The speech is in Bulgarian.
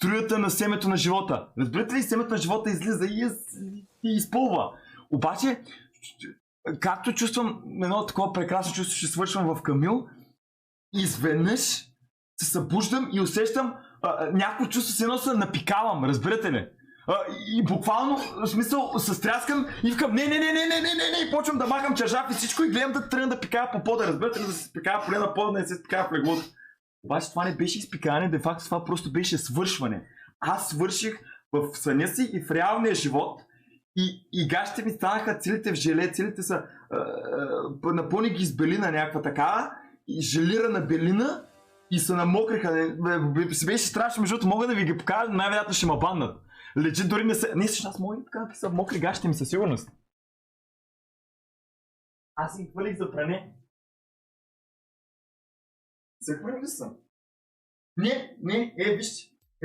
струята на семето на живота. Разбирате ли, семето на живота излиза и изпълва. Обаче, както чувствам едно такова прекрасно чувство, ще свършвам в Камил, изведнъж се събуждам и усещам някакво чувство, се едно се напикавам, разбирате ли? И буквално, в смисъл, се стряскам и викам не, и почвам да махам чаржаф и всичко и гледам да тръгна да пикая по пода, разбирате ли, да се спикая поне на пода, да не се спикая в леглото. Обаче това не беше изпикане, де факто това просто беше свършване. Аз свърших в съня си и в реалния живот и гащите ми станаха целите в желе, целите са напълни ги с белина някаква такава и желирана белина и се намокриха. Се беше страшно, между мога да ви ги покажа, но най-вероятно ще ме баннат. Лежи дори не са... Не, също аз мога да покажа какви са мокри гащите ми със сигурност. Аз им хвалих за пране. Захвърлили съм. Не, вижте.